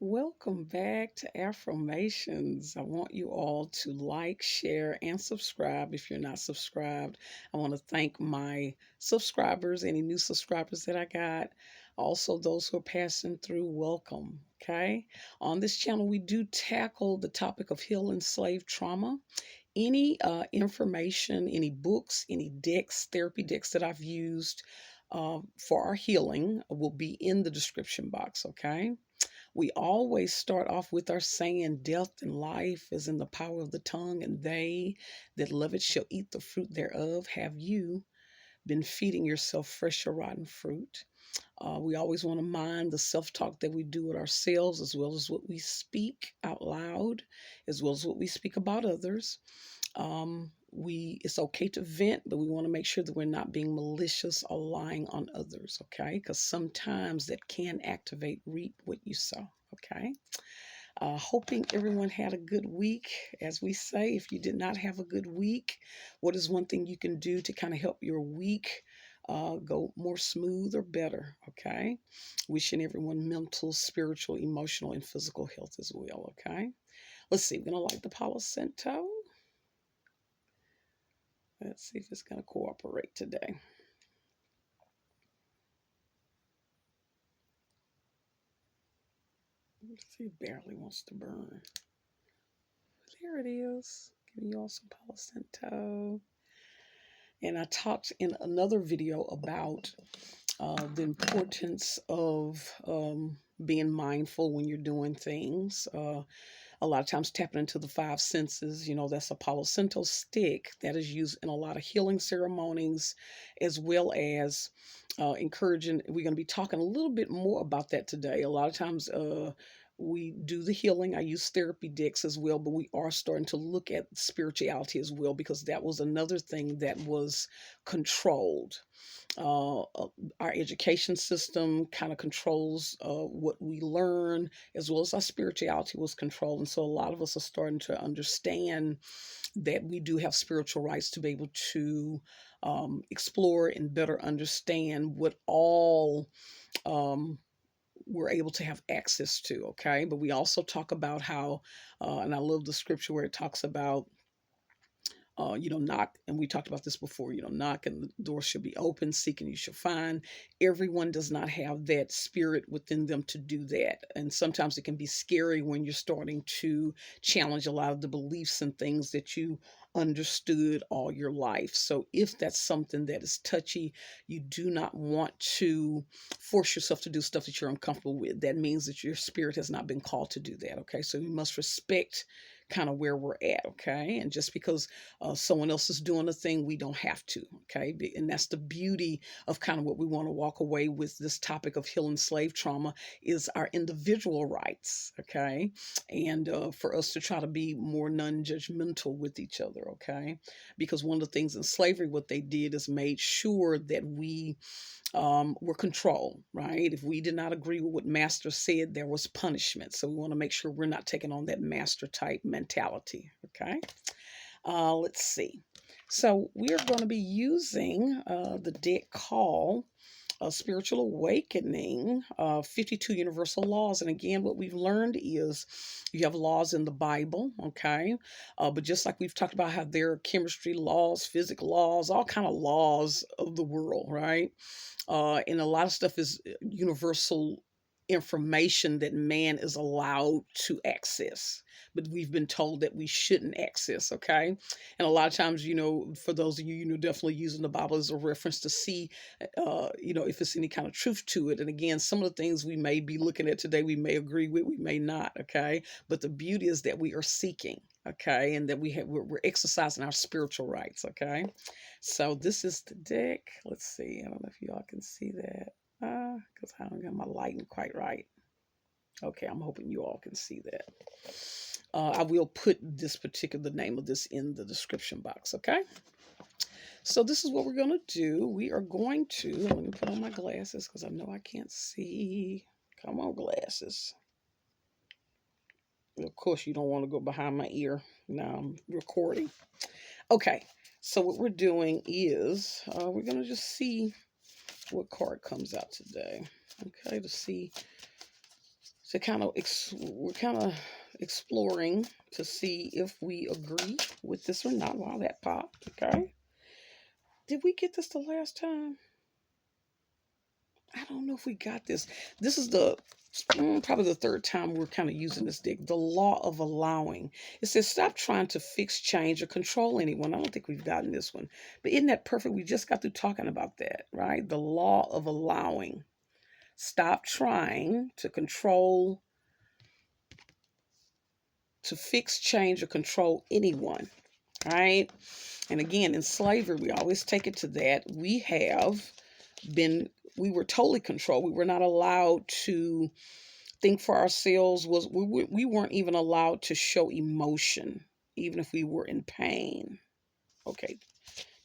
Welcome back to Affirmations. I want you all to like, share, and subscribe if you're not subscribed. I want to thank my subscribers, any new subscribers that I got. Also, those who are passing through, welcome. Okay. On this channel, we do tackle the topic of healing slave trauma. Any information, any books, any decks, therapy decks that I've used for our healing will be in the description box. Okay. We always start off with our saying, death and life is in the power of the tongue, and they that love it shall eat the fruit thereof. Have you been feeding yourself fresh or rotten fruit? We always want to mind the self talk that we do with ourselves, as well as what we speak out loud, as well as what we speak about others. It's okay to vent, but we want to make sure that we're not being malicious or lying on others, okay? Because sometimes that can activate reap what you sow, okay? Hoping everyone had a good week. As we say, if you did not have a good week, what is one thing you can do to kind of help your week go more smooth or better? Okay. Wishing everyone mental, spiritual, emotional, and physical health as well. Okay. Let's see. We're going to light the Palo Santo. Let's see if it's going to cooperate today. Let's see, it barely wants to burn. There it is. Giving you all some Palo Santo. And I talked in another video about the importance of being mindful when you're doing things. A lot of times tapping into the five senses, that's a Palo Santo stick that is used in a lot of healing ceremonies, as well as encouraging. We're going to be talking a little bit more about that today. A lot of times we do the healing. I use therapy decks as well, but we are starting to look at spirituality as well, because that was another thing that was controlled. Our education system kind of controls what we learn, as well as our spirituality was controlled. And so a lot of us are starting to understand that we do have spiritual rights to be able to explore and better understand what all we're able to have access to. Okay. But we also talk about how, and I love the scripture where it talks about, knock, and we talked about this before, knock and the door should be open, seek and you shall find. Everyone does not have that spirit within them to do that. And sometimes it can be scary when you're starting to challenge a lot of the beliefs and things that you understood all your life. So if that's something that is touchy, you do not want to force yourself to do stuff that you're uncomfortable with. That means that your spirit has not been called to do that. Okay. So you must respect kind of where we're at. Okay. And just because someone else is doing a thing, we don't have to. Okay. And that's the beauty of kind of what we want to walk away with this topic of healing slave trauma, is our individual rights. Okay. And for us to try to be more non-judgmental with each other. Okay. Because one of the things in slavery, what they did is made sure that we were controlled, right? If we did not agree with what master said, there was punishment. So we want to make sure we're not taking on that master type mentality. Okay. Let's see. So we are going to be using the deck called Spiritual Awakening, 52 Universal Laws. And again, what we've learned is you have laws in the Bible, okay? But just like we've talked about how there are chemistry laws, physics laws, all kind of laws of the world, right? And a lot of stuff is universal information that man is allowed to access, but we've been told that we shouldn't access. Okay. And a lot of times, for those of you, definitely using the Bible as a reference to see, if it's any kind of truth to it. And again, some of the things we may be looking at today, we may agree with, we may not. Okay. But the beauty is that we are seeking. Okay. And that we're exercising our spiritual rights. Okay. So this is the deck. Let's see. I don't know if y'all can see that. Because I don't got my lighting quite right. Okay, I'm hoping you all can see that. I will put the name of this in the description box, okay? So this is what we're going to do. We are going to, let me put on my glasses because I know I can't see. Come on, glasses. Of course, you don't want to go behind my ear. Now I'm recording. Okay, so what we're doing is we're going to just see what card comes out today. Okay, to to kind of we're kind of exploring to see if we agree with this or not. Wow, that popped. Okay. Did we get this the last time? I don't know if we got this. This is the probably the third time we're kind of using this dig. The law of allowing. It says stop trying to fix, change, or control anyone. I don't think we've gotten this one. But isn't that perfect? We just got through talking about that, right? The law of allowing. Stop trying to control, to fix, change, or control anyone, right? And again, in slavery, we always take it to that. Been, we were totally controlled. We were not allowed to think for ourselves. We weren't even allowed to show emotion, even if we were in pain. Okay,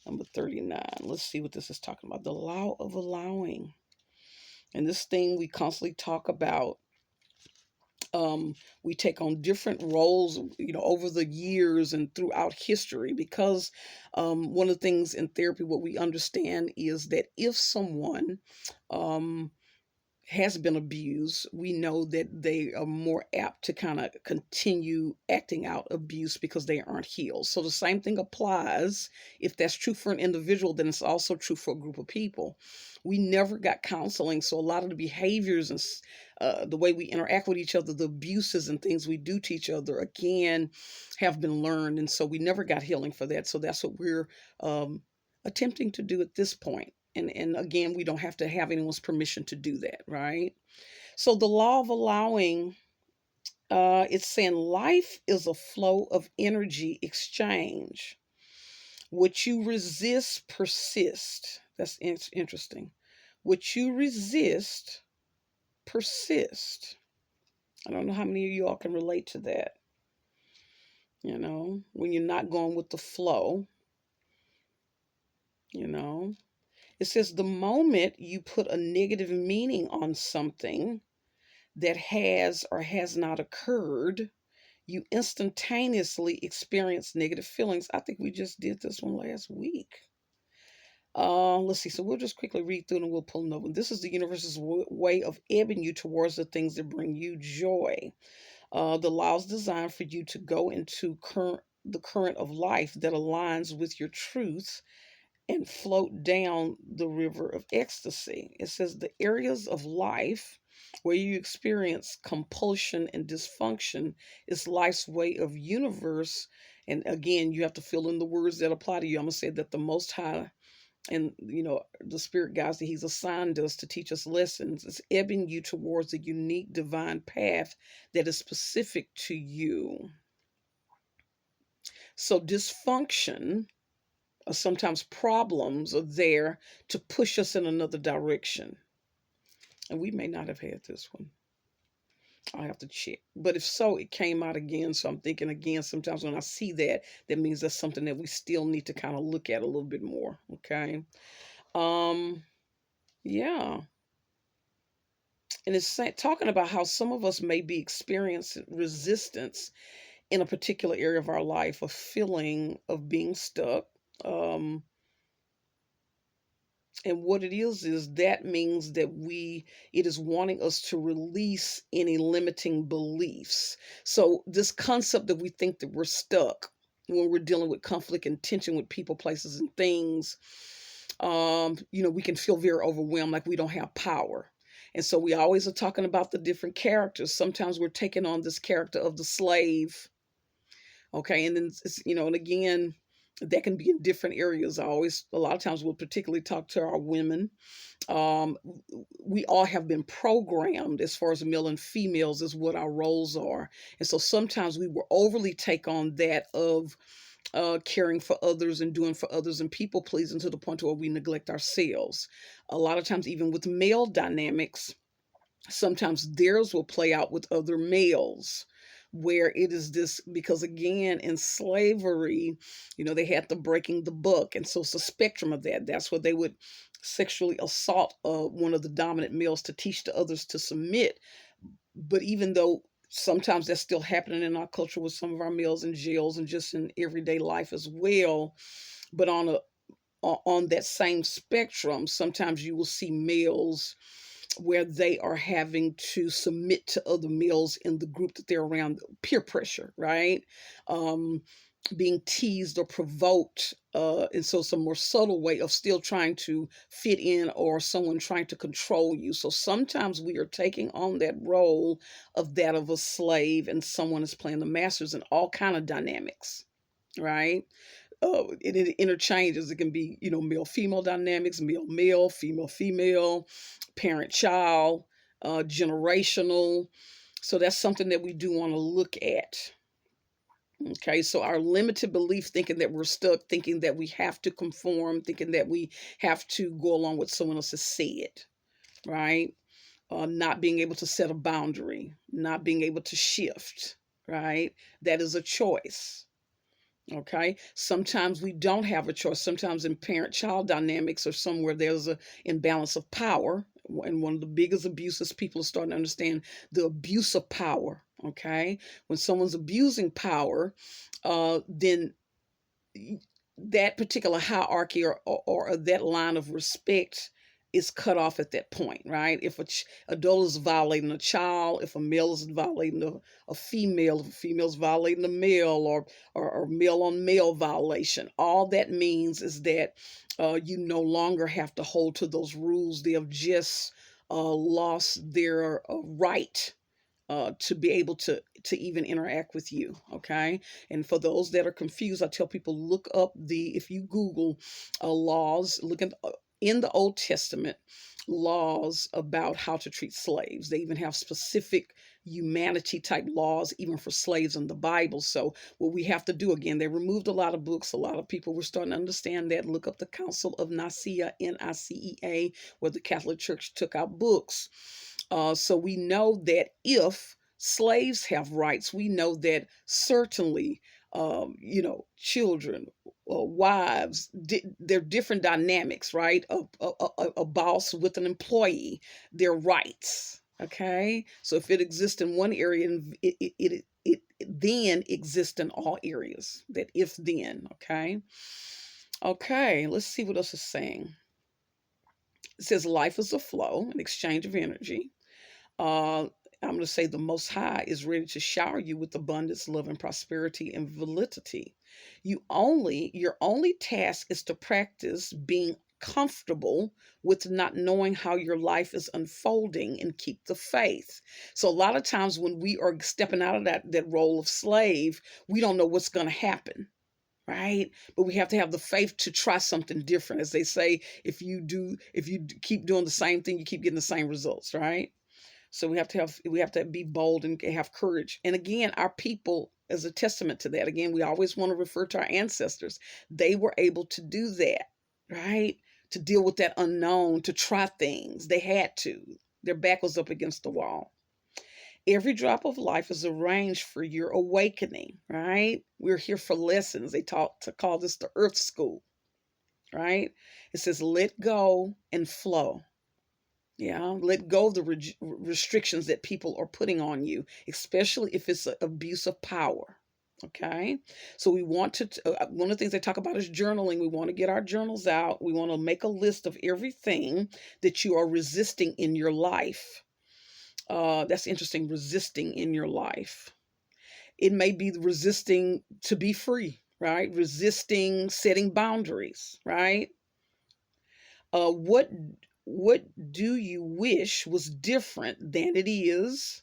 number 39. Let's see what this is talking about. The law of allowing. And this thing we constantly talk about, we take on different roles, over the years and throughout history, because one of the things in therapy, what we understand is that if someone um, has been abused, we know that they are more apt to kind of continue acting out abuse because they aren't healed. So the same thing applies. If that's true for an individual, then it's also true for a group of people. We never got counseling, so a lot of the behaviors and the way we interact with each other, the abuses and things we do to each other, again, have been learned, and so we never got healing for that. So that's what we're attempting to do at this point. And again, we don't have to have anyone's permission to do that, right? So the law of allowing, it's saying life is a flow of energy exchange. What you resist persists. That's interesting. What you resist persists. I don't know how many of you all can relate to that. When you're not going with the flow, you know. It says the moment you put a negative meaning on something that has or has not occurred, you instantaneously experience negative feelings. I think we just did this one last week. Let's see. So we'll just quickly read through and we'll pull another one. This is the universe's way of ebbing you towards the things that bring you joy. The law is designed for you to go into the current of life that aligns with your truth and float down the river of ecstasy. It says the areas of life where you experience compulsion and dysfunction is life's way of universe. And again, you have to fill in the words that apply to you. I'm going to say that the Most High and, the spirit guides that he's assigned us to teach us lessons is ebbing you towards a unique divine path that is specific to you. So dysfunction, sometimes problems, are there to push us in another direction. And we may not have had this one. I'll have to check. But if so, it came out again. So I'm thinking again, sometimes when I see that, that means that's something that we still need to kind of look at a little bit more. Okay. Um, yeah. And it's talking about how some of us may be experiencing resistance in a particular area of our life, a feeling of being stuck. Um, And what it is that means that it is wanting us to release any limiting beliefs. So this concept that we think that we're stuck when we're dealing with conflict and tension with people, places, and things, we can feel very overwhelmed, like we don't have power. And so we always are talking about the different characters. Sometimes we're taking on this character of the slave. Okay. And then, and again, that can be in different areas. A lot of times we'll particularly talk to our women. Um, we all have been programmed as far as male and females as what our roles are. And so sometimes we will overly take on that of caring for others and doing for others and people pleasing to the point where we neglect ourselves. A lot of times, even with male dynamics, sometimes theirs will play out with other males where it is this, because again, in slavery, they had the breaking the buck, and so it's a spectrum of that. That's where they would sexually assault one of the dominant males to teach the others to submit. But even though sometimes that's still happening in our culture with some of our males in jails and just in everyday life as well, but on that same spectrum, sometimes you will see males where they are having to submit to other males in the group that they're around, peer pressure, right? Um, Being teased or provoked. And so it's a more subtle way of still trying to fit in, or someone trying to control you. So sometimes we are taking on that role of that of a slave, and someone is playing the masters in all kind of dynamics, right? It interchanges. It can be, male female dynamics, male male, female female, parent child, generational. So that's something that we do want to look at. Okay, so our limited belief, thinking that we're stuck, thinking that we have to conform, thinking that we have to go along with someone else's said, right? Not being able to set a boundary, not being able to shift, right? That is a choice. Okay, sometimes we don't have a choice. Sometimes in parent child dynamics or somewhere there's a imbalance of power. And one of the biggest abuses, people are starting to understand the abuse of power. Okay, when someone's abusing power, then that particular hierarchy, or that line of respect is cut off at that point, right? If adult is violating a child, if a male is violating a female, if a female is violating a male, or male on male violation, all that means is that you no longer have to hold to those rules. They have just lost their right to be able to even interact with you. Okay, and for those that are confused, I tell people, look up if you Google laws, look at in the Old Testament, laws about how to treat slaves. They even have specific humanity type laws even for slaves in the Bible. So what we have to do, again, they removed a lot of books. A lot of people were starting to understand that. Look up the Council of Nicaea, Nicea, where the Catholic Church took out books. So we know that if slaves have rights, we know that certainly, children, wives, they're different dynamics, right? A boss with an employee, their rights. Okay, so if it exists in one area, it then exists in all areas. That if then, okay. Let's see what else is saying. It says life is a flow, an exchange of energy. uh, I'm going to say the Most High is ready to shower you with abundance, love, and prosperity and validity. Your only task is to practice being comfortable with not knowing how your life is unfolding, and keep the faith. So a lot of times when we are stepping out of that role of slave, we don't know what's going to happen. Right, but we have to have the faith to try something different. As they say, if you keep doing the same thing, you keep getting the same results. Right, so we have to be bold and have courage. And again, our people is a testament to that. Again, we always want to refer to our ancestors. They were able to do that, right? To deal with that unknown, to try things. They had to. Their back was up against the wall. Every drop of life is arranged for your awakening, right? We're here for lessons. They taught to call this the earth school, right? It says, let go and flow. Yeah, let go of the restrictions that people are putting on you, especially if it's an abuse of power. Okay, so we want to, one of the things they talk about is journaling. We want to get our journals out. We want to make a list of everything that you are resisting in your life. That's interesting, resisting in your life. It may be resisting to be free, right? Resisting setting boundaries, right? uh, what what do you wish was different than it is?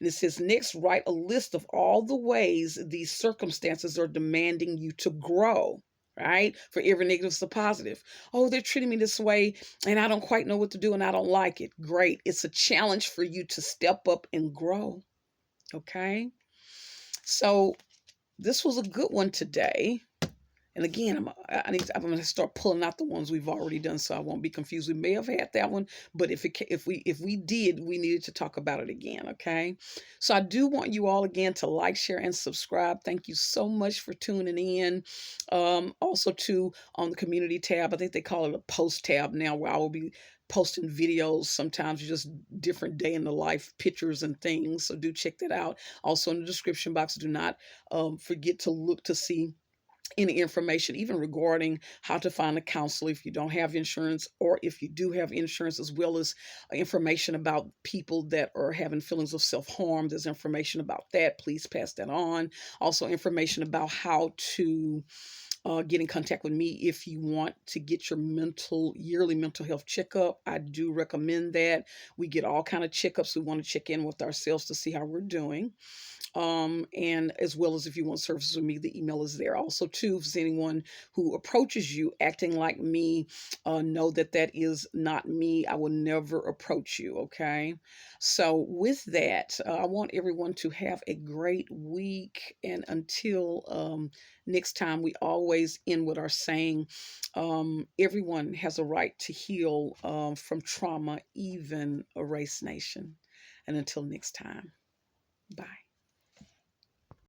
And it says, next, write a list of all the ways these circumstances are demanding you to grow, right? For every negative is a positive. Oh, they're treating me this way and I don't quite know what to do and I don't like it. Great. It's a challenge for you to step up and grow. Okay. So this was a good one today. And again, I'm going to start pulling out the ones we've already done, so I won't be confused. We may have had that one, but if we did, we needed to talk about it again. Okay. So I do want you all again to like, share, and subscribe. Thank you so much for tuning in. Also, too, on the community tab, I think they call it a post tab now, where I will be posting videos, sometimes just different day in the life pictures and things. So do check that out. Also in the description box, do not forget to look to see any information, even regarding how to find a counselor if you don't have insurance, or if you do have insurance, as well as information about people that are having feelings of self-harm. There's information about that. Please pass that on. Also, information about how to get in contact with me if you want to get your yearly mental health checkup. I do recommend that. We get all kind of checkups. We want to check in with ourselves to see how we're doing. And as well as if you want services with me, the email is there. Also, too, if there's anyone who approaches you acting like me, know that that is not me. I will never approach you. Okay. So, with that, I want everyone to have a great week. And until next time, we always end with our saying, everyone has a right to heal from trauma, even a race nation. And until next time, bye.